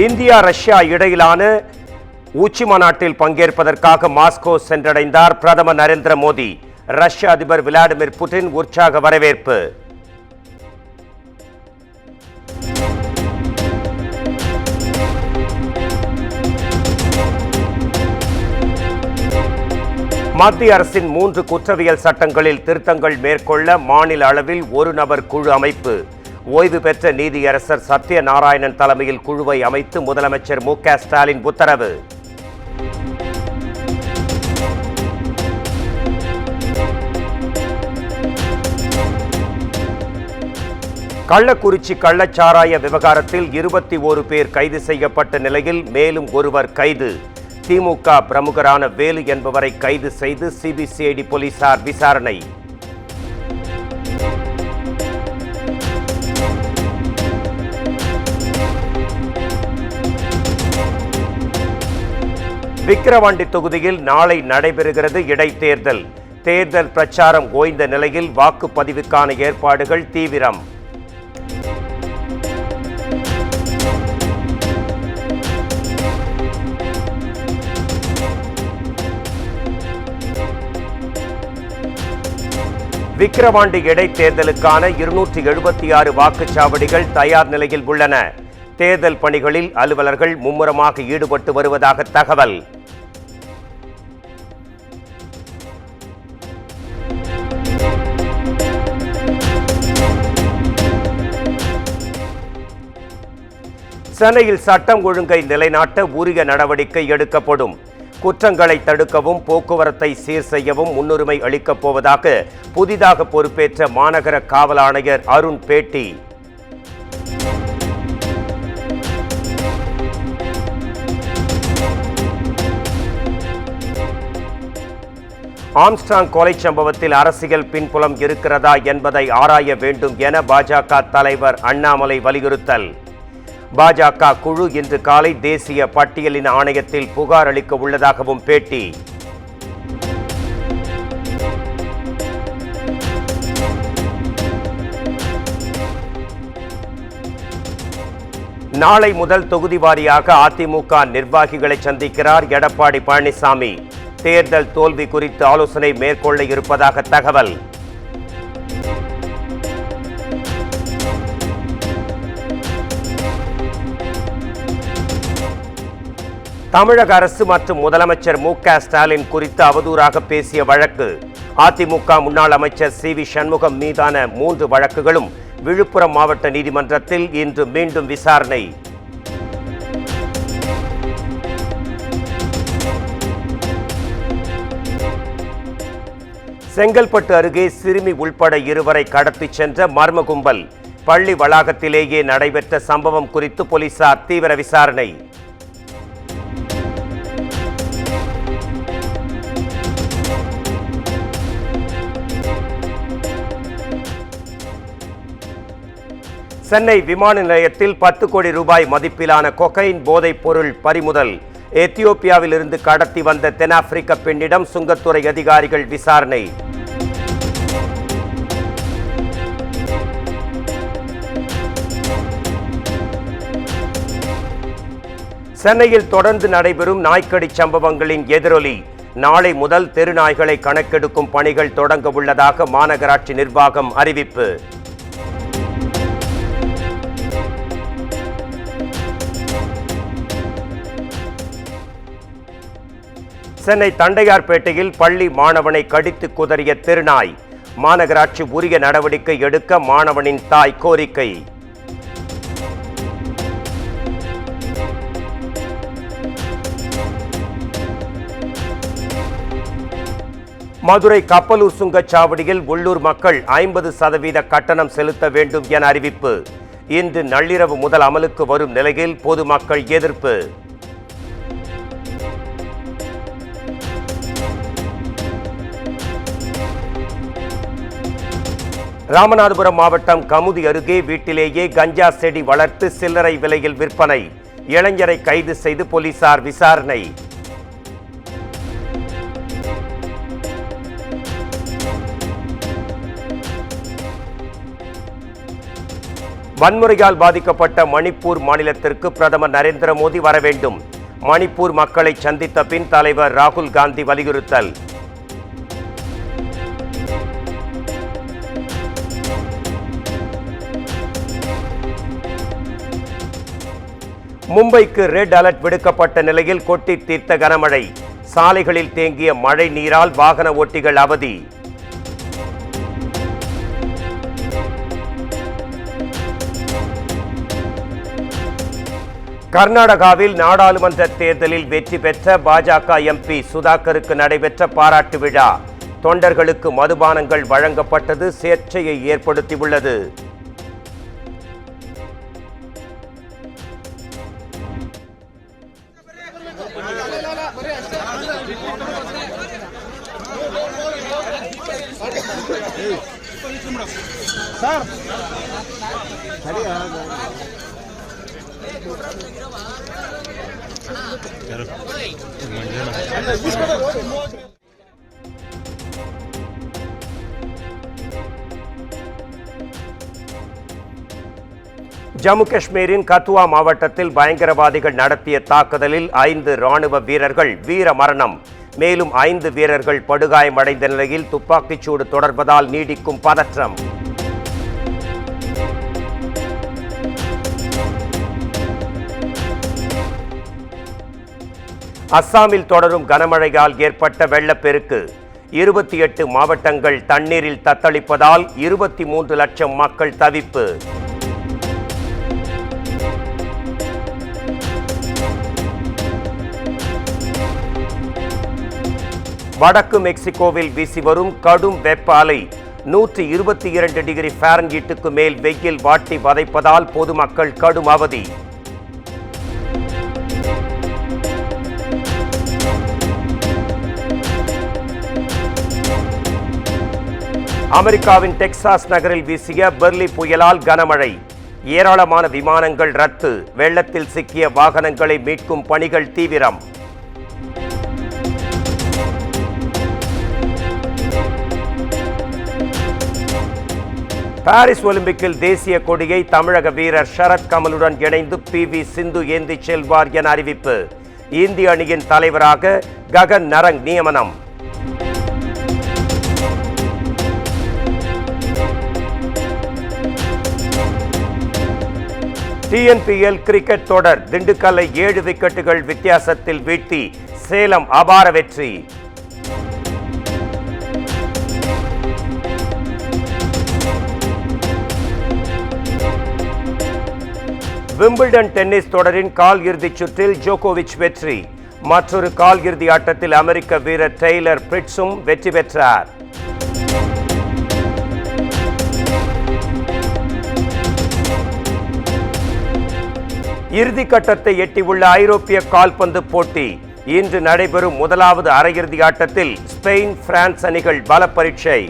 India Russia இடையிலான உச்சி மாநாட்டில் பங்கேற்பதற்காக மாஸ்கோ சென்றடைந்தார் பிரதமர் நரேந்திர மோடி. ரஷ்ய அதிபர் விளாடிமிர் புட்டின் உற்சாக வரவேற்பு. மத்திய அரசின் 3 குற்றவியல் சட்டங்களில் திருத்தங்கள் மேற்கொள்ள மாநில அளவில் ஒரு நபர் குழு அமைப்பு. ஓய்வு பெற்ற நீதியரசர் சத்யநாராயணன் தலைமையில் குழுவை அமைத்து முதலமைச்சர் மு.க. ஸ்டாலின் உத்தரவு. கள்ளக்குறிச்சி கள்ளச்சாராய விவகாரத்தில் 21 பேர் கைது செய்யப்பட்ட நிலையில் மேலும் ஒருவர் கைது. திமுக பிரமுகரான வேலு என்பவரை கைது செய்து சிபிசிஐடி போலீசார் விசாரணை. விக்கிரவாண்டி தொகுதியில் நாளை நடைபெறுகிறது இடைத்தேர்தல். தேர்தல் பிரச்சாரம் ஓய்ந்த நிலையில் வாக்குப்பதிவுக்கான ஏற்பாடுகள் தீவிரம். விக்கிரவாண்டி இடைத்தேர்தலுக்கான 276 வாக்குச்சாவடிகள் தயார் நிலையில் உள்ளன. தேர்தல் பணிகளில் அலுவலர்கள் மும்முரமாக ஈடுபட்டு வருவதாக தகவல். சென்னையில் சட்டம் ஒழுங்கை நிலைநாட்ட உரிய நடவடிக்கை எடுக்கப்படும். குற்றங்களை தடுக்கவும் போக்குவரத்தை சீர் செய்யவும் முன்னுரிமை அளிக்கப் போவதாக புதிதாக பொறுப்பேற்ற மாநகர காவல் ஆணையர் அருண் பேட்டி. ஆம்ஸ்ட்ராங் கொலை சம்பவத்தில் அரசியல் பின்புலம் இருக்கிறதா என்பதை ஆராய வேண்டும் என பாஜக தலைவர் அண்ணாமலை வலியுறுத்தல். பாஜக குழு இன்று காலை தேசிய பட்டியலின் ஆணையத்தில் புகார் அளிக்க உள்ளதாகவும் பேட்டி. நாளை முதல் தொகுதி வாரியாக அதிமுக நிர்வாகிகளை சந்திக்கிறார் எடப்பாடி பழனிசாமி. தேர்தல் தோல்வி குறித்து ஆலோசனை மேற்கொள்ள இருப்பதாக தகவல். தமிழக அரசு மற்றும் முதலமைச்சர் மு.க. ஸ்டாலின் குறித்து அவதூறாக பேசிய வழக்கு. அதிமுக முன்னாள் அமைச்சர் சி.வி. சண்முகம் மீதான 3 வழக்குகளும் விழுப்புரம் மாவட்ட நீதிமன்றத்தில் இன்று மீண்டும் விசாரணை. செங்கல்பட்டு அருகே சிறுமி உள்பட 2 கடத்திச் சென்ற மர்ம கும்பல். பள்ளி வளாகத்திலேயே நடைபெற்ற சம்பவம் குறித்து போலீசார் தீவிர விசாரணை. சென்னை விமான நிலையத்தில் 10 கோடி ரூபாய் மதிப்பிலான கொகைன் போதைப் பொருள் பறிமுதல். எத்தியோப்பியாவில் இருந்து கடத்தி வந்த தென்னாப்பிரிக்க பெண்ணிடம் சுங்கத்துறை அதிகாரிகள் விசாரணை. சென்னையில் தொடர்ந்து நடைபெறும் நாய்க்கடி சம்பவங்களின் எதிரொலி. நாளை முதல் தெருநாய்களை கணக்கெடுக்கும் பணிகள் தொடங்க உள்ளதாக மாநகராட்சி நிர்வாகம் அறிவிப்பு. சென்னை தண்டையார்பேட்டையில் பள்ளி மாணவனை கடித்து குதறிய தெருநாய். மாநகராட்சி உரிய நடவடிக்கை எடுக்க மாணவனின் தாய் கோரிக்கை. மதுரை கப்பலூர் சுங்கச்சாவடியில் உள்ளூர் மக்கள் 50% கட்டணம் செலுத்த வேண்டும் என அறிவிப்பு. இன்று நள்ளிரவு முதல் அமலுக்கு வரும் நிலையில் பொதுமக்கள் எதிர்ப்பு. ராமநாதபுரம் மாவட்டம் கமுதி அருகே வீட்டிலேயே கஞ்சா செடி வளர்த்து சில்லறை விலையில் விற்பனை. இளைஞரை கைது செய்து போலீசார் விசாரணை. வன்முறையால் பாதிக்கப்பட்ட மணிப்பூர் மாநிலத்திற்கு பிரதமர் நரேந்திர மோடி வர வேண்டும். மணிப்பூர் மக்களை சந்தித்த பின் தலைவர் ராகுல் காந்தி வலியுறுத்தல். மும்பைக்கு ரெட் அலர்ட் விடுக்கப்பட்ட நிலையில் கொட்டி தீர்த்த கனமழை. சாலைகளில் தேங்கிய மழை நீரால் வாகன ஓட்டிகள் அவதி. கர்நாடகாவில் நாடாளுமன்ற தேர்தலில் வெற்றி பெற்ற பாஜக எம்பி சுதாகருக்கு நடைபெற்ற பாராட்டு விழா. தொண்டர்களுக்கு மதுபானங்கள் வழங்கப்பட்டது சர்ச்சையை ஏற்படுத்தியுள்ளது. ஜம்மு காஷ்மீரின் கத்துவா மாவட்டத்தில் பயங்கரவாதிகள் நடத்திய தாக்குதலில் 5 ராணுவ வீரர்கள் வீர மரணம். மேலும் 5 வீரர்கள் படுகாயமடைந்த நிலையில் துப்பாக்கிச்சூடு தொடர்வதால் நீடிக்கும் பதற்றம். அஸ்ஸாமில் தொடரும் கனமழையால் ஏற்பட்ட வெள்ளப்பெருக்கு. 28 மாவட்டங்கள் தண்ணீரில் தத்தளிப்பதால் 23 லட்சம் மக்கள் தவிப்பு. வடக்கு மெக்சிகோவில் வீசி வரும் கடும் வெப்ப அலை. 122 டிகிரி ஃபாரன்ஹீட்டுக்கு மேல் வெயில் வாட்டி வதைப்பதால் பொதுமக்கள் கடும் அவதி. அமெரிக்காவின் டெக்சாஸ் நகரில் வீசிய பெர்லி புயலால் கனமழை. ஏராளமான விமானங்கள் ரத்து. வெள்ளத்தில் சிக்கிய வாகனங்களை மீட்கும் பணிகள் தீவிரம். பாரிஸ் ஒலிம்பிக்கில் தேசிய கொடியை தமிழக வீரர் ஷரத் கமலுடன் இணைந்து PV சிந்து ஏந்தி செல்வார் என அறிவிப்பு. இந்திய அணியின் தலைவராக ககன் நரங் நியமனம். TNPL கிரிக்கெட் தொடர். திண்டுக்கல்லை 7 விக்கெட்டுகள் வித்தியாசத்தில் வீழ்த்தி சேலம் அபார வெற்றி. விம்பிள்டன் டென்னிஸ் தொடரின் கால் இறுதிச் சுற்றில் ஜோகோவிச் வெற்றி. மற்றொரு கால் இறுதி ஆட்டத்தில் அமெரிக்க வீரர் டெய்லர் பிரிட்ஸும் வெற்றி பெற்றார். இறுதி கட்டத்தை எட்டியுள்ள ஐரோப்பிய கால்பந்து போட்டி. இன்று நடைபெறும் முதலாவது அரையிறுதி ஆட்டத்தில் ஸ்பெயின், பிரான்ஸ் அணிகள் பல பரீட்சை.